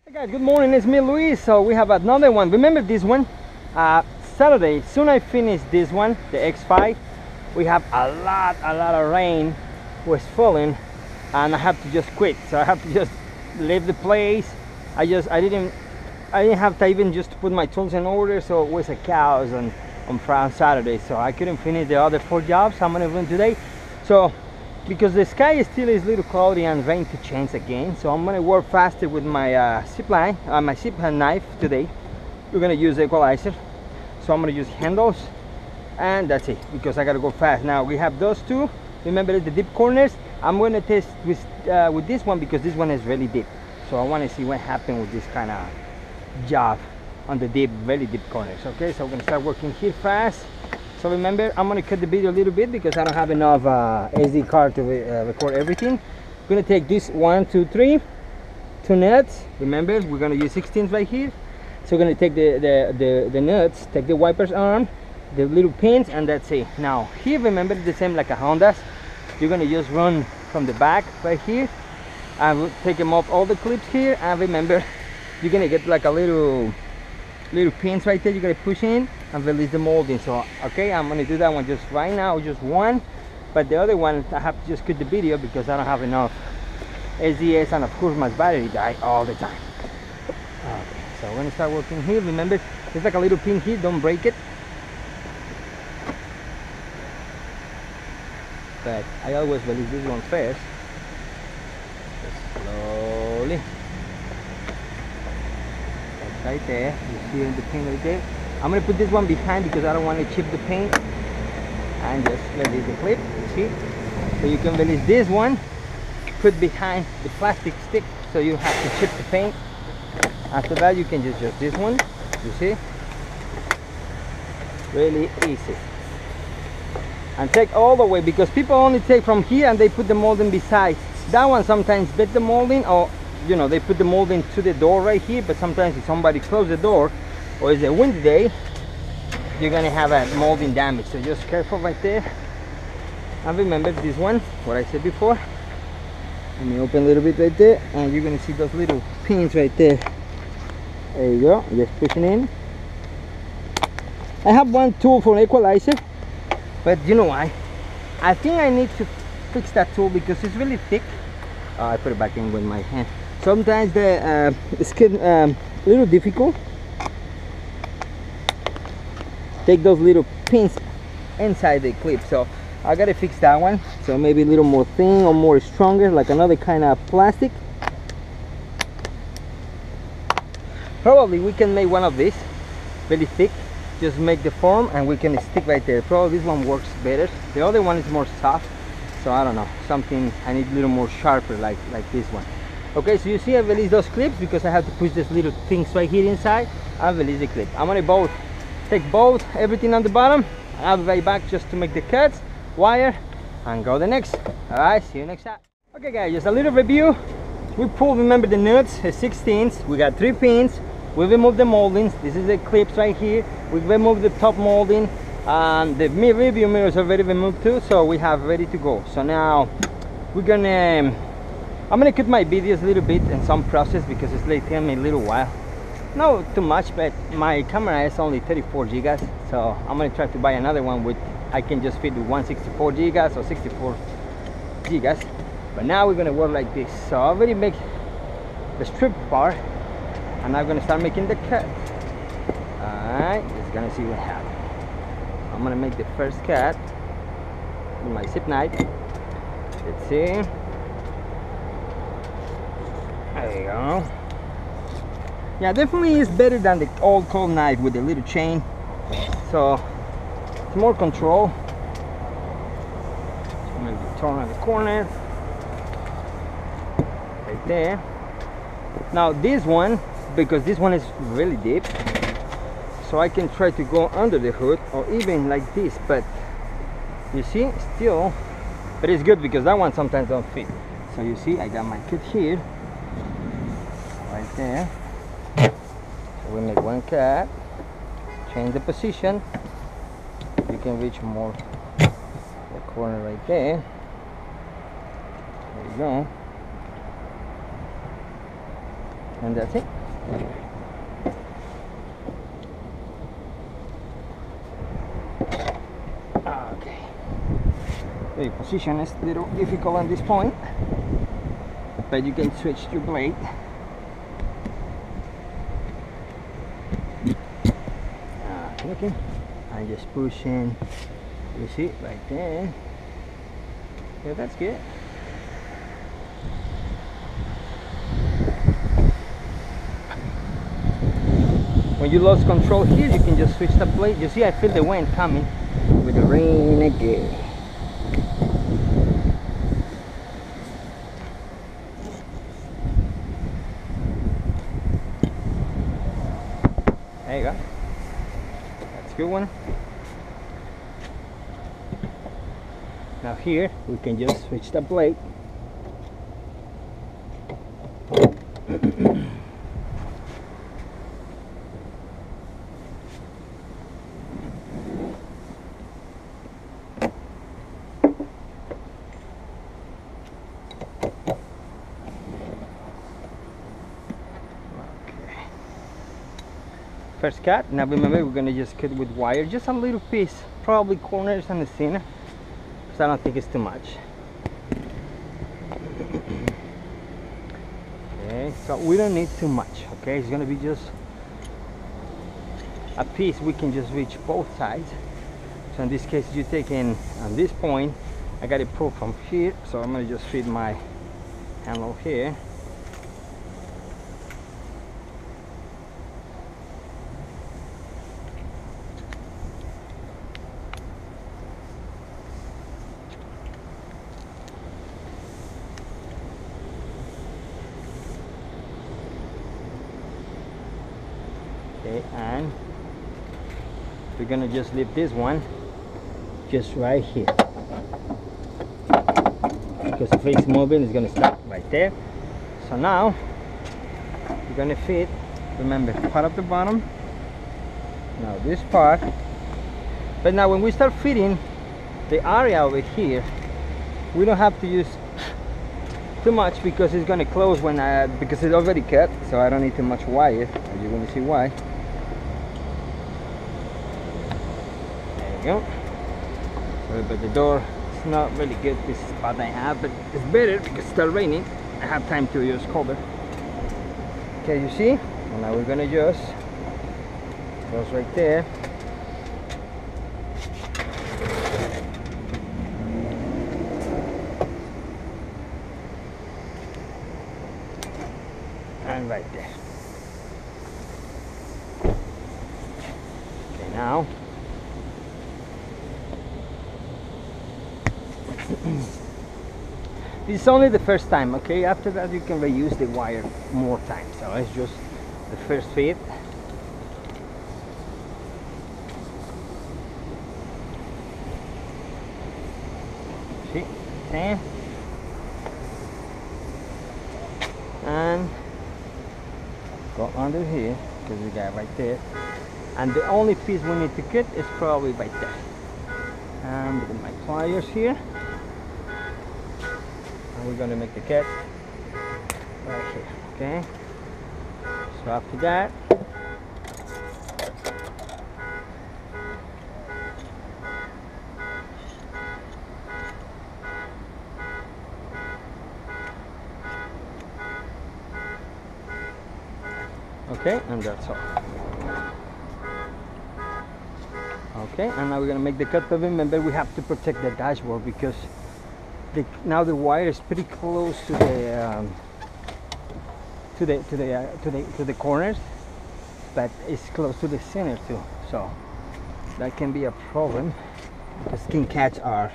Hey guys, good morning, it's me Luis. So we have another one. Remember this one? Saturday, soon I finish this one, the X5. We have a lot of rain was falling and I have to just quit. So I have to just leave the place. I didn't have time even just to put my tools in order, so it was a chaos on Saturday. So I couldn't finish the other 4 jobs I'm gonna run today. So because the sky still is a little cloudy and rain to change again, so I'm gonna work faster with my zip line, my zip knife today. We're gonna use the Equalizer, so I'm gonna use handles, and that's it because I gotta go fast. Now we have those two. Remember the deep corners. I'm gonna test with this one because this one is really deep. So I want to see what happened with this kind of job on the deep, very deep corners. Okay, so we're gonna start working here fast. So remember, I'm gonna cut the video a little bit because I don't have enough SD card to record everything. I'm gonna take this 1, 2, 3, 2 nuts. Remember, we're gonna use 16s right here. So we're gonna take the nuts, take the wipers arm, the little pins, and that's it. Now here, remember, the same like a Honda's. You're gonna just run from the back right here and take them off all the clips here. And remember, you're gonna get like a little pins right there. You're gonna push in and release the molding. So okay, I'm gonna do that one just right now, just one. But the other one I have to just cut the video because I don't have enough SDS, and of course my battery die all the time. Okay, so we're gonna start working here. Remember, there's like a little pin here, don't break it. But I always release this one first, just slowly. That's right there. You see the pin right there. I'm gonna put this one behind because I don't want to chip the paint, and just release the clip. You see, so you can release this one, put behind the plastic stick, so you have to chip the paint. After that, you can just this one. You see, really easy. And take all the way, because people only take from here and they put the molding beside. That one sometimes bit the molding, or you know, they put the molding to the door right here. But sometimes if somebody close the door or it's a windy day, you're gonna have a molding damage. So just careful right there. And remember this one, what I said before. Let me open a little bit right there, and you're gonna see those little pins right there. There you go, just pushing in. I have one tool for Equalizer, but you know why? I think I need to fix that tool because it's really thick. I put it back in with my hand. Sometimes it's a little difficult. Take those little pins inside the clip, so I gotta fix that one. So maybe a little more thin or more stronger, like another kind of plastic. Probably we can make one of these really thick, just make the form and we can stick right there. Probably this one works better. The other one is more soft, so I don't know, something I need a little more sharper, like this one. Okay, so you see I release those clips because I have to push these little things right here inside and release the clip. I'm gonna take everything on the bottom. I'll be right back just to make the cuts, wire, and go the next. All right, see you next time. Okay guys, just a little review. We pulled, remember, the nuts, 16s. We got 3 pins. We removed the moldings. This is the clips right here. We removed the top molding, and the review mirrors are already removed too, so we have ready to go. So now I'm gonna cut my videos a little bit in some process because it's taking me a little while. Not too much, but my camera is only 34 gigas, so I'm gonna try to buy another one with I can just fit with 164 gigas or 64 gigas. But now we're gonna work like this. So I already make the strip part, and I'm gonna start making the cut. Alright, just gonna see what happens. I'm gonna make the first cut with my zip knife. Let's see. There you go. Yeah, definitely is better than the old cold knife with the little chain. So it's more control. So maybe turn on the corner. Right there. Now this one, because this one is really deep, so I can try to go under the hood or even like this, but you see, still, but it's good because that one sometimes don't fit. So you see, I got my cut here, right there. So we make one cut, change the position. You can reach more the corner right there. There you go. And that's it. Okay. The position is a little difficult at this point, but you can switch your blade. Okay, I'm just pushing. You see right there. Yeah, that's good. When you lose control here, you can just switch the blade. You see, I feel the wind coming with the rain again. There you go. That's a good one. Now here, we can just switch the blade. First cut. Now remember, we're gonna just cut with wire, just a little piece, probably corners and the center, because I don't think it's too much. Okay, so we don't need too much. Okay, it's gonna be just a piece. We can just reach both sides. So in this case, you take in on this point, I got it pulled from here, so I'm gonna just feed my handle here. Okay, and we're gonna just leave this one just right here, because if it's moving, it's gonna stop right there. So now we're gonna fit, remember, part of the bottom, now this part. But now when we start fitting the area over here, we don't have to use too much, because it's gonna close when because it's already cut, so I don't need too much wire, as you're gonna see why. Go. Sorry, but the door is not really good, this spot I have, but it's better because it's still raining. I have time to use cover. Okay, you see? And now we're gonna just goes right there. And right there. Okay, now this is only the first time, okay? After that you can reuse the wire more times. So it's just the first fit. See? Okay. And go under here, because we got right there. And the only piece we need to cut is probably right there. And with my pliers here, and we're going to make the cut right here. Okay, so after that, okay, and that's all. Okay, and now we're going to make the cut. But remember, we have to protect the dashboard, because now the wire is pretty close to the corners, but it's close to the center too. So that can be a problem, because it can catch our.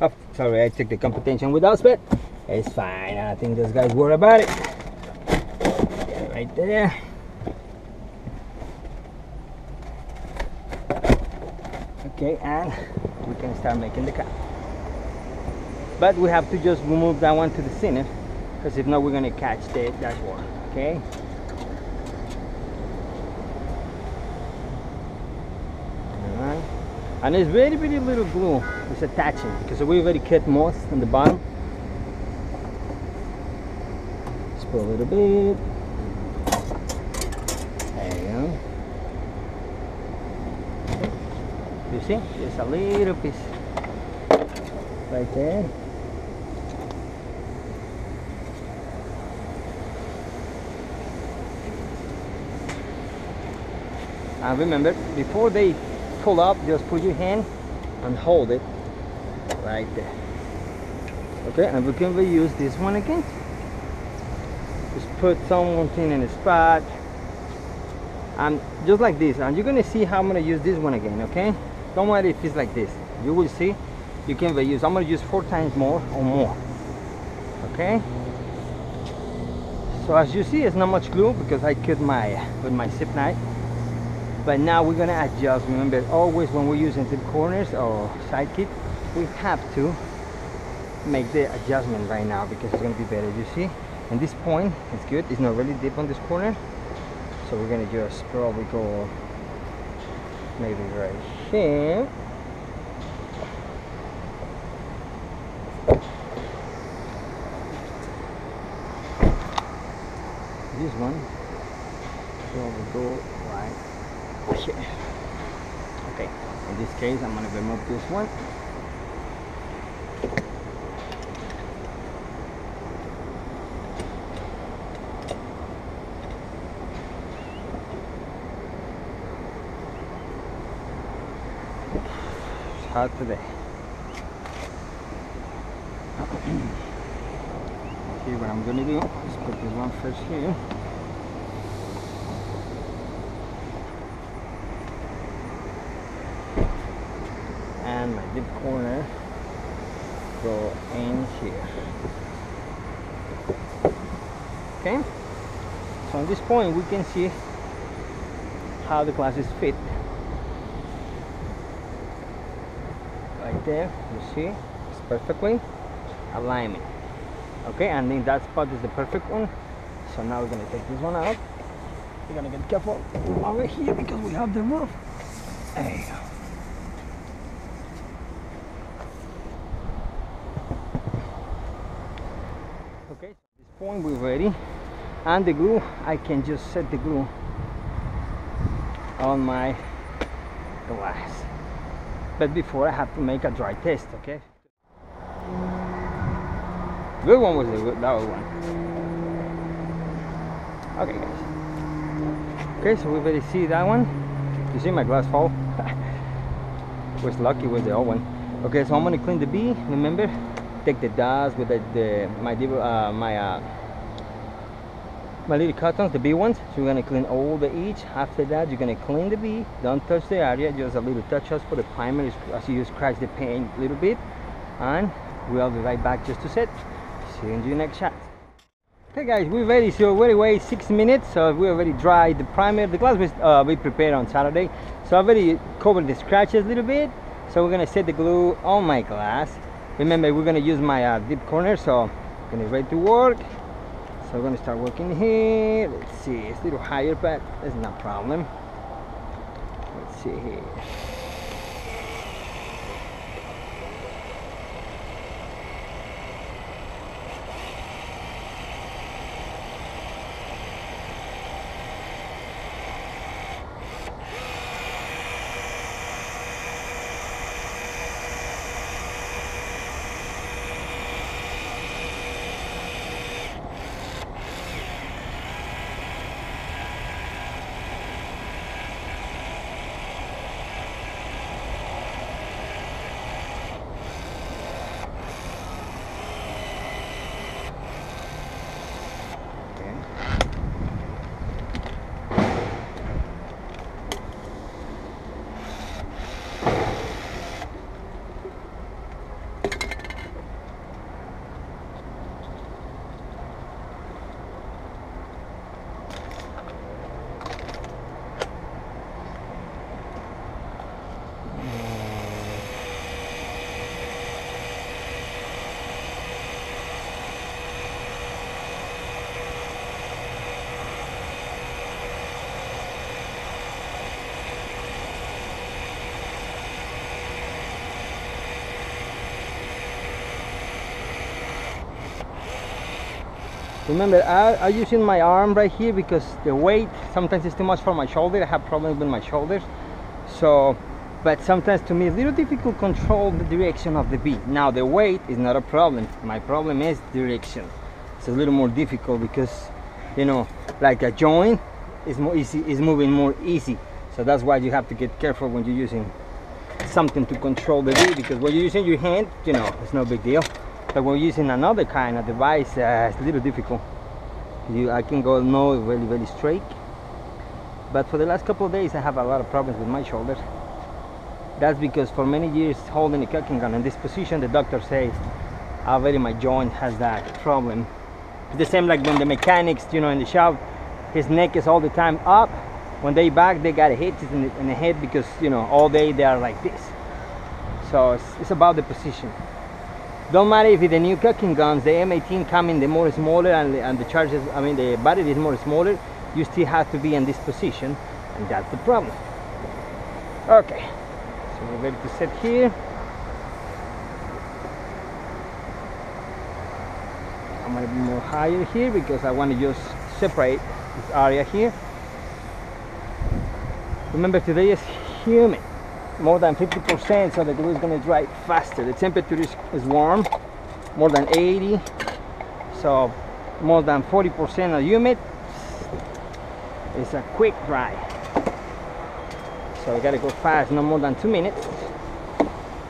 Oh, sorry, I took the competition with us, but it's fine. I think those guys worry about it. Yeah, right there. Okay, and we can start making the cut. But we have to just move that one to the center, because if not, we're going to catch the dashboard. Okay. Alright. And it's very, very little glue. It's attaching, because we already cut most on the bottom. Just put a little bit. go. You see, just a little piece right there. And remember, before they pull up, just put your hand and hold it right there. Okay, and we can reuse this one again. Just put something in the spot, and just like this. And you're gonna see how I'm gonna use this one again. Okay, don't worry if it's like this. You will see. You can reuse. I'm gonna use 4 times more or more. Okay. So as you see, it's not much glue because I cut with my zip knife. But now we're gonna adjust. Remember, always when we're using the corners or side kit, we have to make the adjustment right now because it's gonna be better. You see, and this point is good. It's not really deep on this corner, so we're gonna just probably go maybe right here. This one, so we go right here. Okay, in this case I'm going to remove this one. It's hot today. Okay, what I'm going to do is put this one first here. And my deep corner go in here. Okay, so at this point we can see how the glasses fit right there. You see, it's perfectly alignment. Okay, and then that spot is the perfect one. So now we're gonna take this one out. We're gonna get careful over here because we have the roof. There you go. Okay, so at this point we're ready, and the glue, I can just set the glue on my glass, but before I have to make a dry test. Okay, good one was that one. Okay guys, okay, so we already see that one. You see my glass fall. Was lucky with the old one. Okay, so I'm gonna clean the bee. Remember, take the dust with my little cottons, the bee ones. So we're gonna clean all the edge. After that, you're gonna clean the bee. Don't touch the area, just a little touch us for the primer as you scratch the paint a little bit, and we'll be right back just to set. See you in the next shot. Okay guys, we're ready. So we already wait 6 minutes. So we already dried the primer. The glass was we prepared on Saturday, so I already covered the scratches a little bit. So we're gonna set the glue on my glass. Remember, we're gonna use my deep corner, so I'm gonna ready to work. So we're gonna start working here. Let's see, it's a little higher, but that's not a problem. Let's see here. Remember, I'm using my arm right here because the weight sometimes is too much for my shoulder. I have problems with my shoulders. So, but sometimes to me it's a little difficult to control the direction of the bee. Now the weight is not a problem. My problem is direction. It's a little more difficult because, you know, like a joint is more easy, is moving more easy. So that's why you have to get careful when you're using something to control the bee, because when you're using your hand, you know, it's no big deal. But when you're using another kind of device, it's a little difficult. I can go no very straight. But for the last couple of days, I have a lot of problems with my shoulder. That's because for many years holding a cooking gun in this position, the doctor says already my joint has that problem. It's the same like when the mechanics, you know, in the shop, his neck is all the time up. When they back, they got a hit in the head because, you know, all day they are like this. So it's about the position. Don't matter if it's the new cooking guns, the M18 come in the more smaller and the charges, I mean the battery is more smaller, you still have to be in this position, and that's the problem. Okay, so we're ready to set here. I'm going to be more higher here because I want to just separate this area here. Remember, today is humid, more than 50%, so the glue is going to dry faster. The temperature is warm, more than 80, so more than 40% are humid. It's a quick dry, so we got to go fast, no more than 2 minutes.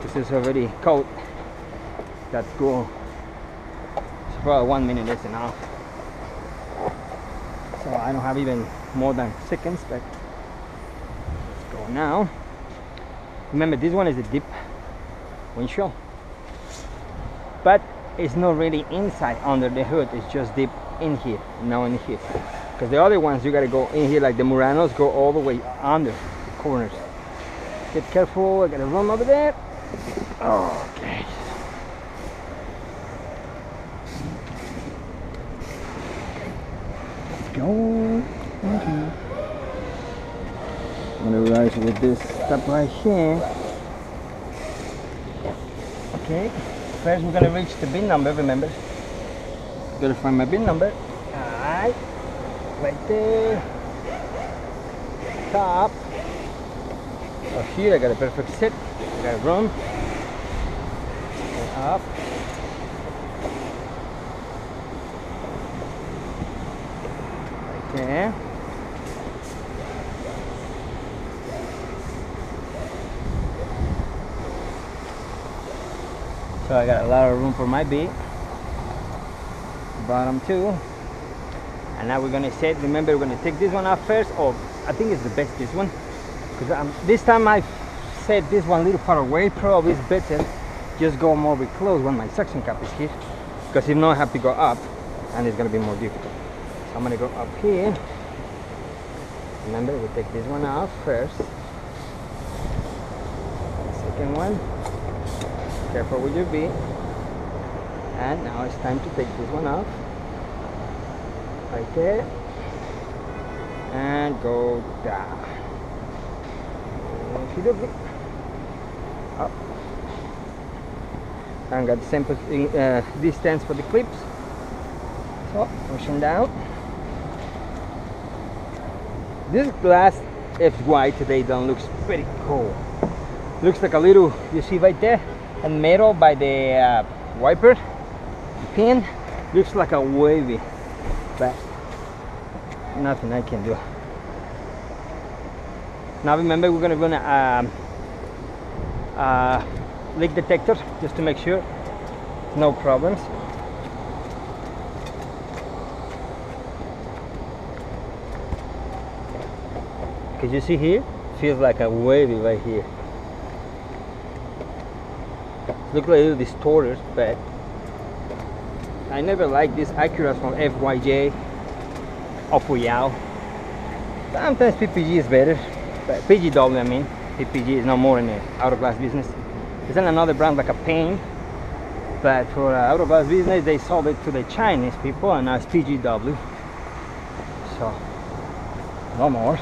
This is already cold. That's cool. So probably 1 minute is enough. So I don't have even more than seconds, but let's go now. Remember, this one is a deep windshield, but it's not really inside under the hood, it's just deep in here, now in here. Because the other ones you gotta go in here, like the Muranos, go all the way under the corners. Get careful, I gotta run over there. Okay. Let's go. Okay. I'm gonna rise with this stuff right here. Okay, first we're gonna reach the bin number, remember. Gotta find my bin number. Alright, right there. Top. So here I got a perfect set. I got room. And up. Right there. So I got a lot of room for my bee. Bottom too. And now we're gonna set, remember we're gonna take this one off first. Oh, I think it's the best, this one. Because this time I set this one a little far away. Probably it's better just go more close when my suction cap is here. Because if not, I have to go up and it's gonna be more difficult. So I'm gonna go up here. Remember, we take this one off first. Second one. Careful with your bee. And now it's time to take this one off. Right there. And go down. Okay. Up. And got the same distance for the clips. So pushing down. This glass FY today done looks pretty cool. Looks like a little, you see right there, and metal by the wiper, the pin, looks like a wavy, but nothing I can do. Now remember, we're gonna run a leak detector just to make sure no problems. Because you see here, feels like a wavy right here. Look like a little distorted, but I never liked these Acuras from FYJ or Puyao. Sometimes PPG is better, but PGW I mean. PPG is no more in the hourglass business. There's another brand like a Pain, but for hourglass business they sold it to the Chinese people, and now it's PGW. So no more.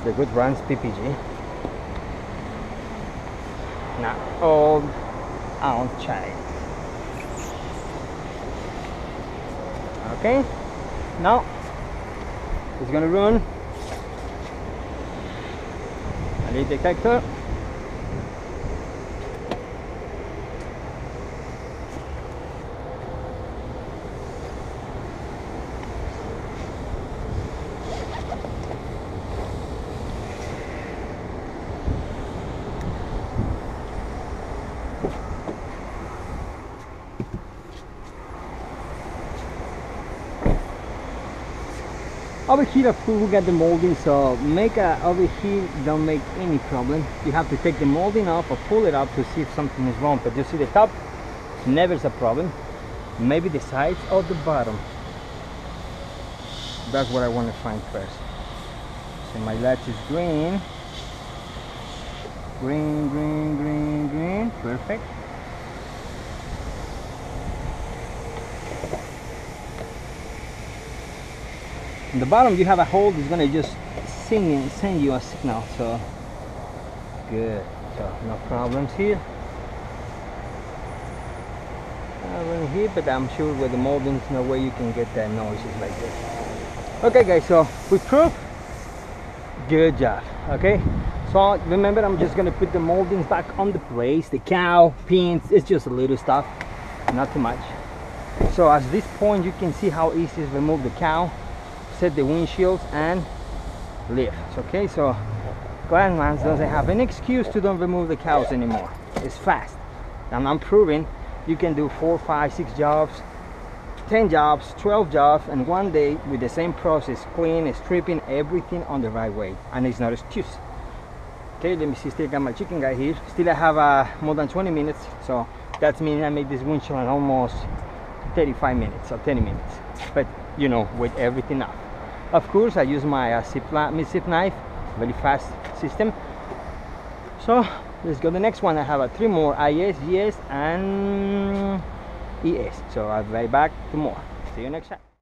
The good brand's PPG. Not old ounce China. Okay, now it's gonna run a leak detector. Over here, of course, we got the molding, so over here don't make any problem. You have to take the molding off or pull it up to see if something is wrong. But you see the top, never is a problem. Maybe the sides or the bottom. That's what I want to find first. So my latch is green. Green, green, green, green. Perfect. On the bottom you have a hole that's gonna just send you a signal, so good. So no problems here. Around here, but I'm sure with the moldings, no way you can get that noises like this. Okay guys, so we proved. Good job. Okay, so remember, I'm just gonna put the moldings back on the place. The cow, pins, it's just a little stuff, not too much. So at this point you can see how easy it is to remove the cow, set the windshields and lift. Okay, so Glassman doesn't have an excuse to don't remove the cows anymore. It's fast, and I'm proving you can do 4, 5, 6 jobs, 10 jobs, 12 jobs in one day with the same process, clean, stripping everything on the right way, and it's not an excuse. Okay, let me see, still got my chicken guy here. Still I have more than 20 minutes, so that means I make this windshield in almost 35 minutes or 30 minutes, but you know, with everything up. Of course I use my zip knife, very fast system. So let's go to the next one. I have 3 more, IS, GS and ES. So I'll be right back to more. See you next time.